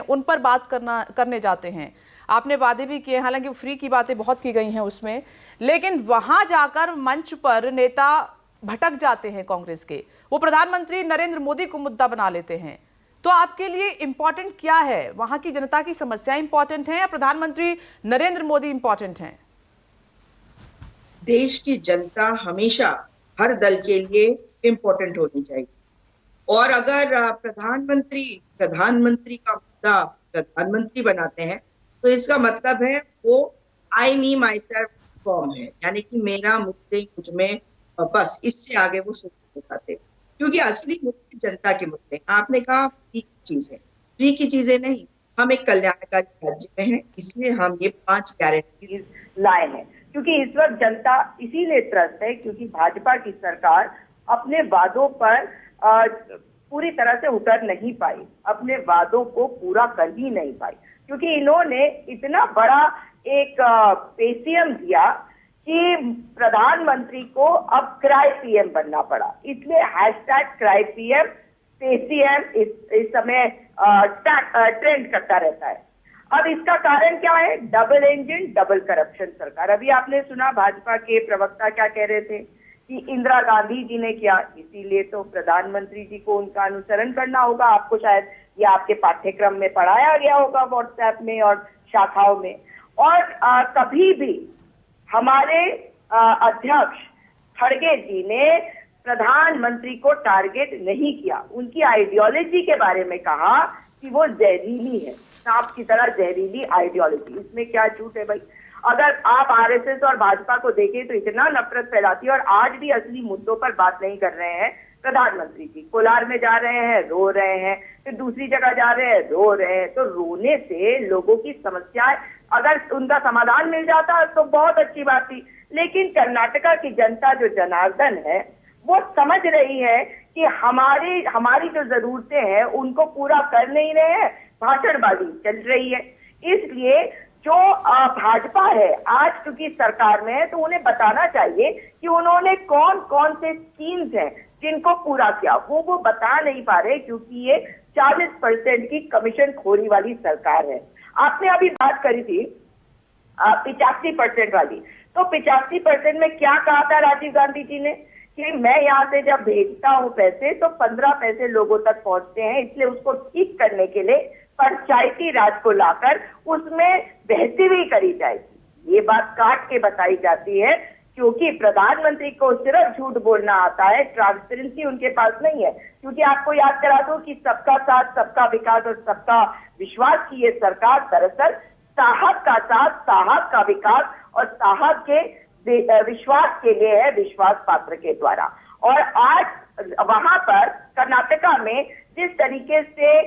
उन पर बात करने जाते हैं। आपने वादे भी किए, हालांकि फ्री की बातें बहुत की गई हैं उसमें, लेकिन वहां जाकर मंच पर नेता भटक जाते हैं कांग्रेस के, वो प्रधानमंत्री नरेंद्र मोदी को मुद्दा बना लेते हैं। तो आपके लिए इंपॉर्टेंट क्या है? वहां की जनता की समस्या इंपॉर्टेंट है या प्रधानमंत्री नरेंद्र मोदी इंपॉर्टेंट हैं? देश की जनता हमेशा हर दल के लिए इम्पोर्टेंट होनी चाहिए। और अगर प्रधानमंत्री का मुद्दा प्रधानमंत्री बनाते हैं तो इसका मतलब है वो आई मी माई सेल्फ फॉर्म है, यानी कि मेरा मुद्दे मुझ में, बस इससे आगे वो सोच नहीं पाते। क्योंकि असली मुद्दे जनता के मुद्दे। आपने कहा फ्री की चीजें, फ्री की चीजें नहीं, हम एक कल्याणकारी राज्य में हैं, इसलिए हम ये 5 गारंटी लाए हैं। क्योंकि इस वक्त जनता इसीलिए त्रस्त है क्योंकि भाजपा की सरकार अपने वादों पर पूरी तरह से उतर नहीं पाई, अपने वादों को पूरा कर ही नहीं पाई। क्योंकि इन्होंने इतना बड़ा एक पेशीएम दिया कि प्रधानमंत्री को अब क्राई पीएम बनना पड़ा। इसलिए #क्राई पीएम पेशीएम इस समय ट्रेंड करता रहता है। अब इसका कारण क्या है? डबल इंजन डबल करप्शन सरकार। अभी आपने सुना भाजपा के प्रवक्ता क्या कह रहे थे कि इंदिरा गांधी जी ने किया, इसीलिए तो प्रधानमंत्री जी को उनका अनुसरण करना होगा। आपको शायद ये आपके पाठ्यक्रम में पढ़ाया गया होगा व्हाट्सएप में और शाखाओं में। और कभी भी हमारे अध्यक्ष खड़गे जी ने प्रधानमंत्री को टारगेट नहीं किया। उनकी आइडियोलॉजी के बारे में कहा कि वो जहरीली है, सांप की तरह जहरीली आइडियोलॉजी। इसमें क्या झूठ है भाई? अगर आप आरएसएस और भाजपा को देखें तो इतना नफरत फैलाती है और आज भी असली मुद्दों पर बात नहीं कर रहे हैं। प्रधानमंत्री जी कोलार में जा रहे हैं, रो रहे हैं, फिर दूसरी जगह जा रहे हैं, रो रहे हैं। तो रोने से लोगों की समस्याएं अगर उनका समाधान मिल जाता तो बहुत अच्छी बात थी। लेकिन कर्नाटका की जनता जो जनार्दन है वो समझ रही है कि हमारी जो जरूरतें हैं उनको पूरा कर नहीं रहे हैं, भाषणबाजी चल रही है। इसलिए जो भाजपा है आज चूंकि सरकार में है तो उन्हें बताना चाहिए कि उन्होंने कौन कौन से स्कीम्स हैं जिनको पूरा किया, वो बता नहीं पा रहे क्योंकि ये 40% की कमीशन खोरी वाली सरकार है। आपने अभी बात करी थी 85% वाली, तो 85% में क्या कहा था राजीव गांधी जी ने कि मैं यहाँ से जब भेजता हूँ पैसे तो 15 पैसे लोगों तक पहुंचते हैं, इसलिए उसको ठीक करने के लिए पंचायती राज को लाकर उसमें बेहतरी भी करी जाएगी। ये बात काट के बताई जाती है क्योंकि प्रधानमंत्री को सिर्फ झूठ बोलना आता है, ट्रांसपेरेंसी उनके पास नहीं है। क्योंकि आपको याद करा दूं कि सबका साथ, सबका विकास और सबका विश्वास की ये सरकार दरअसल साहब का साथ, साहब का विकास और साहब के विश्वास के लिए है, विश्वास पात्र के द्वारा। और आज वहां पर कर्नाटका में जिस तरीके से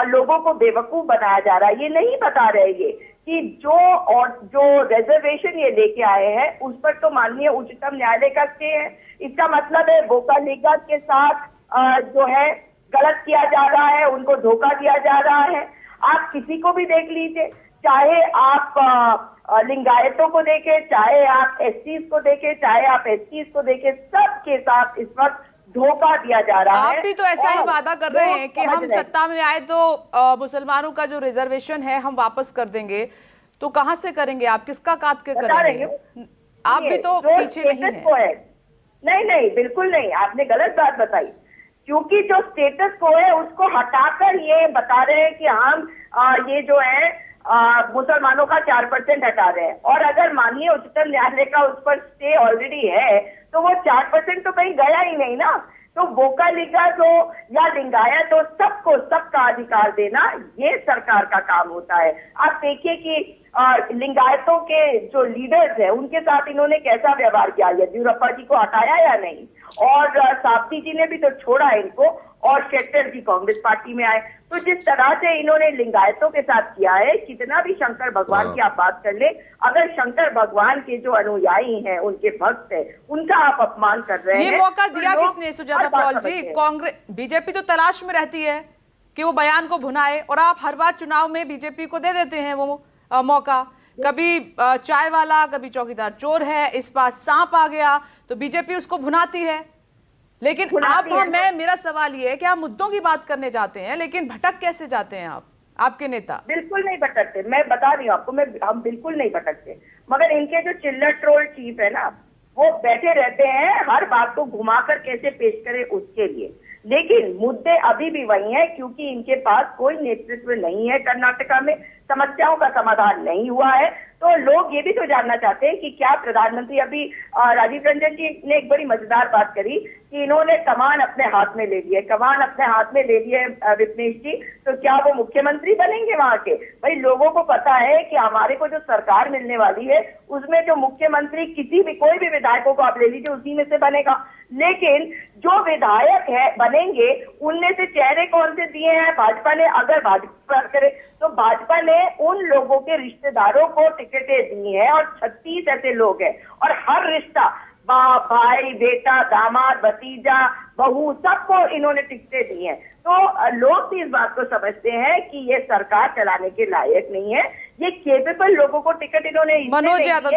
लोगों को बेवकूफ बनाया जा रहा है, ये नहीं बता रहे ये कि जो रिजर्वेशन ये लेके आए हैं उस पर तो माननीय उच्चतम न्यायालय का स्टे है। इसका मतलब है वोकालिगा के साथ जो है गलत किया जा रहा है, उनको धोखा दिया जा रहा है। आप किसी को भी देख लीजिए, चाहे आप लिंगायतों को देखें, चाहे आप एससीज को देखें, चाहे आप एसटीज को देखें, सबके साथ इस वक्त धोखा दिया जा रहा है। आप भी तो ऐसा ही वादा कर रहे हैं कि हम सत्ता में आए तो मुसलमानों का जो रिजर्वेशन है हम वापस कर देंगे। तो कहां से करेंगे आप? किसका काट के करेंगे? आप भी तो पीछे नहीं है। नहीं, बिल्कुल नहीं, आपने गलत बात बताई। क्योंकि जो स्टेटस को है उसको हटाकर ये बता रहे हैं कि हम ये जो है मुसलमानों का 4% हटा रहे हैं। और अगर माननीय उच्चतम न्यायालय का उस पर स्टे ऑलरेडी है तो वो 4% तो कहीं गया ही नहीं ना। तो वोकालिगा जो या लिंगायत तो सबको सबका अधिकार देना ये सरकार का काम होता है। आप देखिए कि लिंगायतों के जो लीडर्स हैं उनके साथ इन्होंने कैसा व्यवहार किया, येदियुरप्पा जी को हटाया या नहीं, और सावती जी ने भी तो छोड़ा इनको, और शेट्टर जी कांग्रेस पार्टी में आए। तो जिस तरह से इन्होंने लिंगायतों के साथ किया है, कितना भी शंकर भगवान की आप बात कर ले, अगर शंकर भगवान के जो अनुयायी हैं, उनके भक्त हैं, उनका आप अपमान कर रहे हैं। ये मौका दिया किसने सुजाता पॉल जी? कांग्रेस, बीजेपी तो तलाश में रहती है कि वो बयान को भुनाए, और आप हर बार चुनाव में बीजेपी को दे देते हैं वो मौका। कभी चाय वाला, कभी चौकीदार चोर है, इस बार सांप आ गया तो बीजेपी उसको भुनाती है। लेकिन आप, मेरा सवाल ये है कि आप मुद्दों की बात करने जाते हैं लेकिन भटक कैसे जाते हैं आप? आपके नेता? बिल्कुल नहीं भटकते, मैं बता रही हूँ आपको, हम बिल्कुल नहीं भटकते। मगर इनके जो चिल्लर ट्रोल चीफ है ना, वो बैठे रहते हैं हर बात को घुमाकर कैसे पेश करें उसके लिए। लेकिन मुद्दे अभी भी वही हैं, क्योंकि इनके पास कोई नेतृत्व नहीं है। कर्नाटका में समस्याओं का समाधान नहीं हुआ है। तो लोग ये भी तो जानना चाहते हैं कि क्या प्रधानमंत्री, अभी राजीव रंजन जी ने एक बड़ी मजेदार बात करी कि इन्होंने कमान अपने हाथ में ले लिए, कमान अपने हाथ में ले लिए विपनेश जी, तो क्या वो मुख्यमंत्री बनेंगे वहां के? भाई लोगों को पता है कि हमारे को जो सरकार मिलने वाली है उसमें जो मुख्यमंत्री किसी भी, कोई भी विधायकों को आप ले लीजिए, उसी में से बनेगा। लेकिन जो विधायक है बनेंगे, उनमें से चेहरे कौन से दिए हैं भाजपा ने? अगर भाजपा बात करें तो भाजपा ने उन लोगों के रिश्तेदारों को टिकटें दी हैं, और 36 ऐसे लोग हैं, और हर रिश्ता, बाप, भाई, बेटा, दामाद, भतीजा, बहू, सबको इन्होंने टिकटें दी हैं। तो लोग भी इस बात को समझते हैं कि ये सरकार चलाने के लायक नहीं है। ये केपेबल लोगों को टिकट इन्होंने मनोज यादव